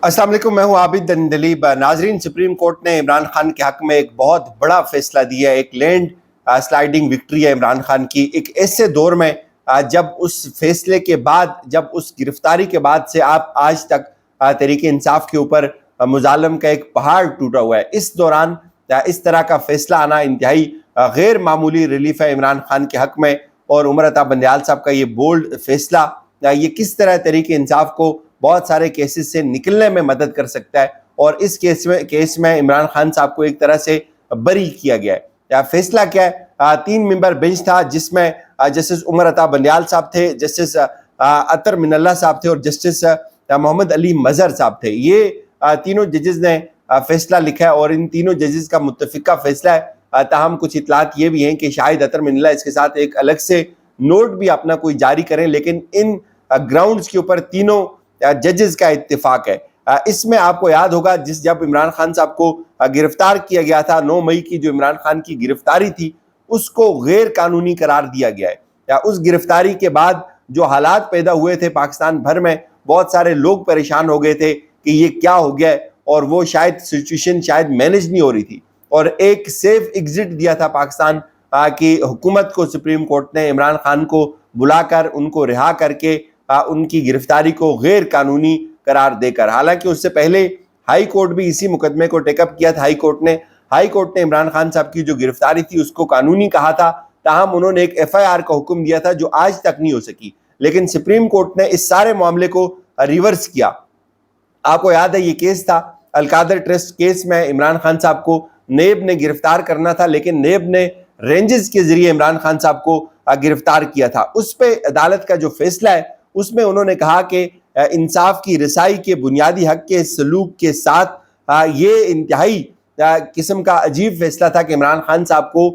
अस्सलाम वालेकुम, मैं हूं आबिद दलीब। नाजरीन, सुप्रीम कोर्ट ने इमरान खान के हक में एक बहुत बड़ा फैसला दिया है। एक लैंड स्लाइडिंग विक्ट्री है इमरान खान की, एक ऐसे दौर में जब उस फैसले के बाद, जब उस गिरफ्तारी के बाद से आप आज तक तहरीक इंसाफ के ऊपर मुजालम का एक पहाड़ टूटा हुआ है। इस दौरान इस तरह का फैसला आना इंतहाई गैर मामूली रिलीफ है इमरान खान के हक में। और उमर अता बंदयाल साहब का ये बोल्ड फैसला ये किस तरह तहरीक इंसाफ को बहुत सारे केसेस से निकलने में मदद कर सकता है, और इस केस में इमरान खान साहब को एक तरह से बरी किया गया है। फैसला क्या है? 3 मेंबर बेंच था जिसमें जस्टिस उमर अता बंदयाल साहब थे, जस्टिस अतर मिनल्ला साहब थे और जस्टिस मोहम्मद अली मजहर साहब थे। ये तीनों जजेस ने फैसला लिखा है और इन तीनों जजेस का मुत्तफिका फैसला है। ताहम कुछ इतलात ये भी हैं कि शायद अतर मिनल्ला इसके साथ एक अलग से नोट भी अपना कोई जारी करें, लेकिन इन ग्राउंड्स के ऊपर तीनों जजेस का इत्तेफाक है। इसमें आपको याद होगा जब इमरान खान साहब को गिरफ्तार किया गया था, 9 मई की जो इमरान खान की गिरफ्तारी थी उसको गैर कानूनी करार दिया गया है। या उस गिरफ्तारी के बाद जो हालात पैदा हुए थे पाकिस्तान भर में, बहुत सारे लोग परेशान हो गए थे कि ये क्या हो गया है, और वो शायद सिचुएशन शायद मैनेज नहीं हो रही थी, और एक सेफ एग्जिट दिया था पाकिस्तान की हुकूमत को सुप्रीम कोर्ट ने इमरान खान को बुलाकर उनको रिहा करके उनकी गिरफ्तारी को गैर कानूनी करार देकर। हालांकि उससे पहले हाई कोर्ट भी इसी मुकदमे को टेकअप किया था। हाई कोर्ट ने इमरान खान साहब की जो गिरफ्तारी थी उसको कानूनी कहा था, ताहम उन्होंने एक FIR का हुक्म दिया था जो आज तक नहीं हो सकी। लेकिन सुप्रीम कोर्ट ने इस सारे मामले को रिवर्स किया। आपको याद है ये केस था अलकादर ट्रस्ट केस में, इमरान खान साहब को नेब ने गिरफ्तार करना था, लेकिन नेब ने रेंजेस के जरिए इमरान खान साहब को गिरफ्तार किया था। उस पे अदालत का जो फैसला है उसमें उन्होंने कहा कि इंसाफ की रसाई के बुनियादी हक के सलूक के साथ ये इंतहाई किस्म का अजीब फैसला था कि इमरान खान साहब को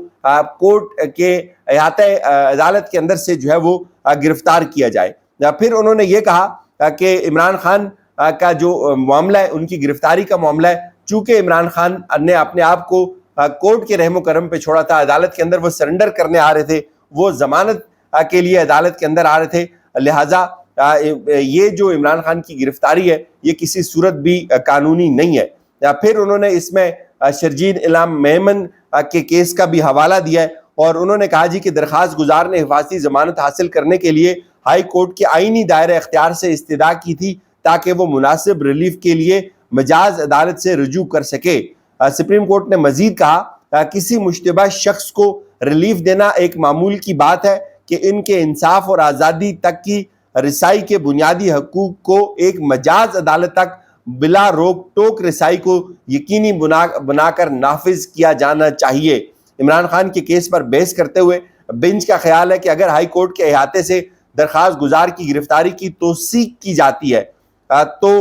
कोर्ट के अहाते अदालत के अंदर से जो है वो गिरफ्तार किया जाए। फिर उन्होंने ये कहा कि इमरान खान का जो मामला है, उनकी गिरफ्तारी का मामला है, चूंकि इमरान खान ने अपने आप को कोर्ट के रहमो करम पे छोड़ा था, अदालत के अंदर वो सरेंडर करने आ रहे थे, वो जमानत के लिए अदालत के अंदर आ रहे थे, लिहाजा ये जो इमरान खान की गिरफ्तारी है ये किसी सूरत भी कानूनी नहीं है। फिर उन्होंने इसमें शर्जीन इलाम मेमन के केस का भी हवाला दिया है और उन्होंने कहा जी कि दरखास्त गुजार ने हिफाजती जमानत हासिल करने के लिए हाई कोर्ट के आईनी दायरे इख्तियार से इस्तिदा की थी ताकि वो मुनासिब रिलीफ के लिए मजाज अदालत से रुजू कर सके। सुप्रीम कोर्ट ने मजीद कहा किसी मुश्तबा शख्स को रिलीफ देना एक मामूल की बात है कि इनके इंसाफ और आज़ादी तक की रसाई के बुनियादी हकूक को एक मजाज अदालत तक बिला रोक टोक रसाई को यकीनी बनाकर नाफिज किया जाना चाहिए। इमरान खान के केस पर बहस करते हुए बेंच का ख्याल है कि अगर हाई कोर्ट के अहाते से दरखास्त गुजार की गिरफ्तारी की तौसीक की जाती है तो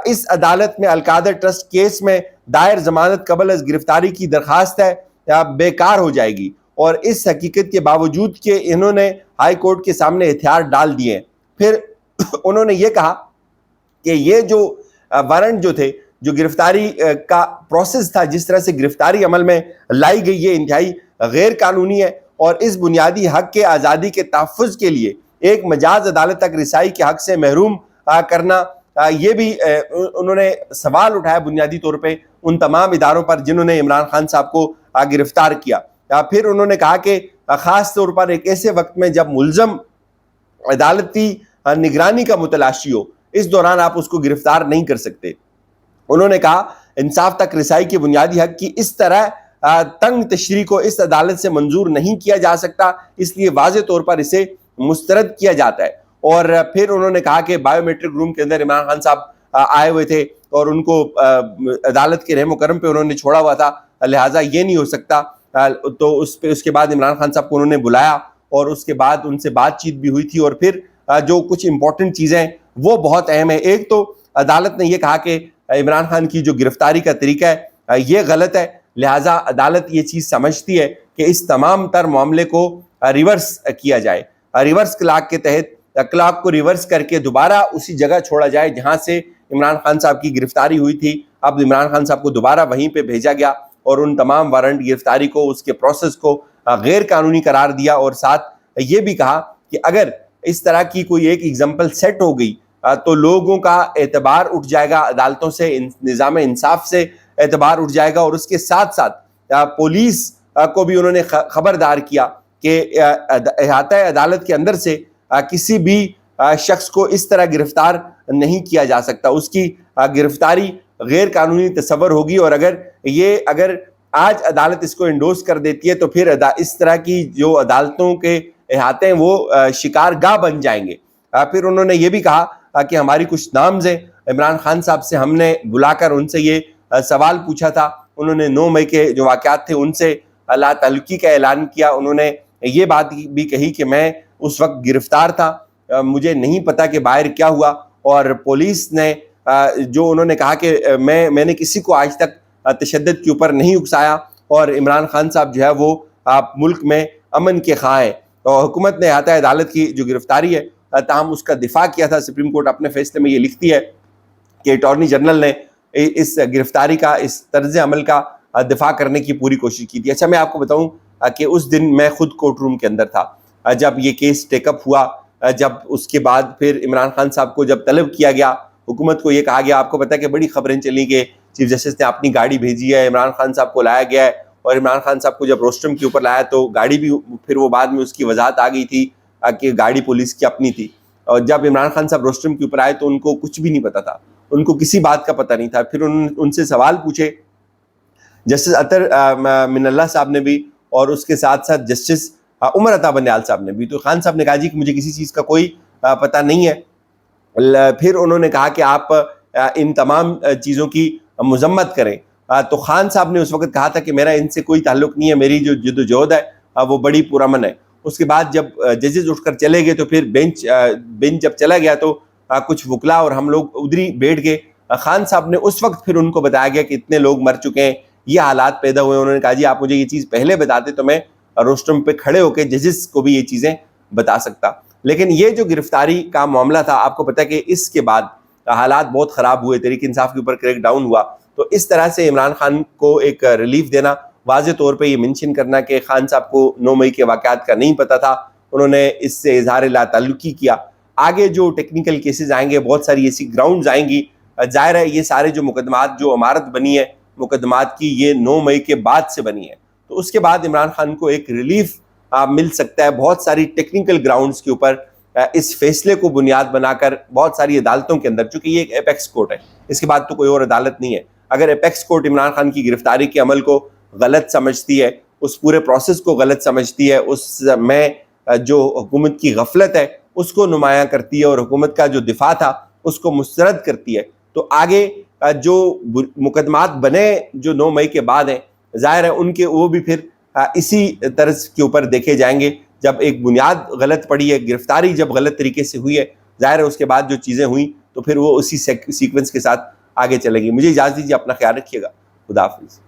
इस अदालत में अलकादर ट्रस्ट केस में दायर जमानत कबल अज गिरफ्तारी की दरखास्त है बेकार हो जाएगी। और इस हकीकत के बावजूद कि इन्होंने हाई कोर्ट के सामने हथियार डाल दिए। फिर उन्होंने ये कहा कि ये जो वारंट जो थे, जो गिरफ्तारी का प्रोसेस था, जिस तरह से गिरफ्तारी अमल में लाई गई, ये इंतहाई गैर कानूनी है और इस बुनियादी हक के आज़ादी के तहफ़्फ़ुज़ के लिए एक मजाज अदालत तक रिसाई के हक से महरूम करना, ये भी उन्होंने सवाल उठाया बुनियादी तौर पे उन तमाम इदारों पर जिन्होंने इमरान खान साहब को गिरफ्तार किया। फिर उन्होंने कहा कि ख़ास तौर पर एक ऐसे वक्त में जब मुल्ज़म अदालती निगरानी का मुतलाशी हो, इस दौरान आप उसको गिरफ्तार नहीं कर सकते। उन्होंने कहा इंसाफ तक रिसाई के बुनियादी हक की इस तरह तंग तशरी को इस अदालत से मंजूर नहीं किया जा सकता, इसलिए वाज़े तौर पर इसे मुस्तरद किया जाता है। और फिर उन्होंने कहा कि बायोमेट्रिक रूम के अंदर इमरान खान साहब आए हुए थे और उनको अदालत के रहमो करम पे उन्होंने छोड़ा हुआ था, लिहाजा ये नहीं हो सकता। तो उसके बाद इमरान खान साहब को उन्होंने बुलाया और उसके बाद उनसे बातचीत भी हुई थी। और फिर जो कुछ इंपॉर्टेंट चीज़ें वो बहुत अहम है। एक तो अदालत ने यह कहा कि इमरान खान की जो गिरफ्तारी का तरीका है ये गलत है, लिहाजा अदालत ये चीज़ समझती है कि इस तमाम तर मामले को रिवर्स किया जाए। रिवर्स क्लाक के तहत क्लाक को रिवर्स करके दोबारा उसी जगह छोड़ा जाए जहां से इमरान खान साहब की गिरफ्तारी हुई थी। अब इमरान खान साहब को दोबारा वहीं पे भेजा गया और उन तमाम वारंट गिरफ्तारी को, उसके प्रोसेस को गैर कानूनी करार दिया और साथ ये भी कहा कि अगर इस तरह की कोई एक एग्जाम्पल सेट हो गई تو لوگوں کا اعتبار اٹھ جائے گا عدالتوں سے، نظام انصاف سے اعتبار اٹھ جائے گا، اور اس کے ساتھ ساتھ پولیس کو بھی انہوں نے خبردار کیا کہ احاطہ عدالت کے اندر سے کسی بھی شخص کو اس طرح گرفتار نہیں کیا جا سکتا، اس کی گرفتاری غیر قانونی تصور ہوگی، اور اگر آج عدالت اس کو انڈوس کر دیتی ہے تو پھر اس طرح کی جو عدالتوں کے احاطے ہیں وہ شکار گاہ بن جائیں گے۔ پھر انہوں نے یہ بھی کہا کہ ہماری کچھ نامز ہیں، عمران خان صاحب سے ہم نے بلا کر ان سے یہ سوال پوچھا تھا، انہوں نے 9 مئی کے جو واقعات تھے ان سے لا تعلقی کا اعلان کیا، انہوں نے یہ بات بھی کہی کہ میں اس وقت گرفتار تھا، مجھے نہیں پتا کہ باہر کیا ہوا، اور پولیس نے جو انہوں نے کہا کہ میں نے کسی کو آج تک تشدد کے اوپر نہیں اکسایا، اور عمران خان صاحب جو ہے وہ ملک میں امن کے خواہاں ہیں۔ اور حکومت نے احاطہ عدالت کی جو گرفتاری ہے تاہم اس کا دفاع کیا تھا۔ سپریم کورٹ اپنے فیصلے میں یہ لکھتی ہے کہ اٹارنی جنرل نے اس گرفتاری کا، اس طرز عمل کا دفاع کرنے کی پوری کوشش کی تھی۔ اچھا، میں آپ کو بتاؤں کہ اس دن میں خود کورٹ روم کے اندر تھا جب یہ کیس ٹیک اپ ہوا، جب اس کے بعد پھر عمران خان صاحب کو جب طلب کیا گیا، حکومت کو یہ کہا گیا، آپ کو پتہ ہے کہ بڑی خبریں چلی کہ چیف جسٹس نے اپنی گاڑی بھیجی ہے، عمران خان صاحب کو لایا گیا ہے، اور عمران خان صاحب کو جب روسٹرم کے اوپر لایا تو گاڑی بھی، پھر وہ بعد میں اس کی وضاحت آ گئی تھی کہ گاڑی پولیس کی اپنی تھی، اور جب عمران خان صاحب روسٹرم کے اوپر آئے تو ان کو کچھ بھی نہیں پتا تھا، ان کو کسی بات کا پتہ نہیں تھا۔ پھر ان سے سوال پوچھے جسٹس اطہر من اللہ صاحب نے بھی، اور اس کے ساتھ ساتھ جسٹس عمر عطا بندیال صاحب نے بھی، تو خان صاحب نے کہا جی کہ مجھے کسی چیز کا کوئی پتہ نہیں ہے۔ پھر انہوں نے کہا کہ آپ ان تمام چیزوں کی مذمت کریں، تو خان صاحب نے اس وقت کہا تھا کہ میرا ان سے کوئی تعلق نہیں ہے، میری جو جدوجہد ہے وہ بڑی پرامن ہے۔ اس کے بعد جب ججز اٹھ کر چلے گئے تو پھر بینچ جب چلا گیا تو کچھ وکلا اور ہم لوگ ادھر ہی بیٹھ گئے۔ خان صاحب نے اس وقت پھر ان کو بتایا گیا کہ اتنے لوگ مر چکے ہیں، یہ حالات پیدا ہوئے، انہوں نے کہا جی آپ مجھے یہ چیز پہلے بتاتے تو میں روسٹرم پہ کھڑے ہو کے ججز کو بھی یہ چیزیں بتا سکتا۔ لیکن یہ جو گرفتاری کا معاملہ تھا، آپ کو پتہ ہے کہ اس کے بعد حالات بہت خراب ہوئے، تحریک انصاف کے اوپر کریک ڈاؤن ہوا، تو اس طرح سے عمران خان کو ایک ریلیف دینا، واضح طور پہ یہ منشن کرنا کہ خان صاحب کو 9 مئی کے واقعات کا نہیں پتہ تھا، انہوں نے اس سے اظہار لا تعلقی کیا۔ آگے جو ٹیکنیکل کیسز آئیں گے، بہت ساری ایسی گراؤنڈز آئیں گی، ظاہر ہے یہ سارے جو مقدمات، جو عمارت بنی ہے مقدمات کی، یہ 9 مئی کے بعد سے بنی ہے، تو اس کے بعد عمران خان کو ایک ریلیف مل سکتا ہے بہت ساری ٹیکنیکل گراؤنڈز کے اوپر۔ اس فیصلے کو بنیاد بنا کر بہت ساری عدالتوں کے اندر، چونکہ یہ ایک ایپیکس کورٹ ہے، اس کے بعد تو کوئی اور عدالت نہیں ہے، اگر ایپیکس کورٹ عمران خان کی گرفتاری کے عمل کو غلط سمجھتی ہے، اس پورے پروسیس کو غلط سمجھتی ہے، اس میں جو حکومت کی غفلت ہے اس کو نمایاں کرتی ہے، اور حکومت کا جو دفاع تھا اس کو مسترد کرتی ہے، تو آگے جو مقدمات بنے جو 9 مئی کے بعد ہیں، ظاہر ہے ان کے وہ بھی پھر اسی طرز کے اوپر دیکھے جائیں گے۔ جب ایک بنیاد غلط پڑی ہے، گرفتاری جب غلط طریقے سے ہوئی ہے، ظاہر ہے اس کے بعد جو چیزیں ہوئیں تو پھر وہ اسی سیکوینس کے ساتھ آگے چلیں گی۔ مجھے اجازت دیجیے، اپنا خیال رکھیے گا، خدا حافظ۔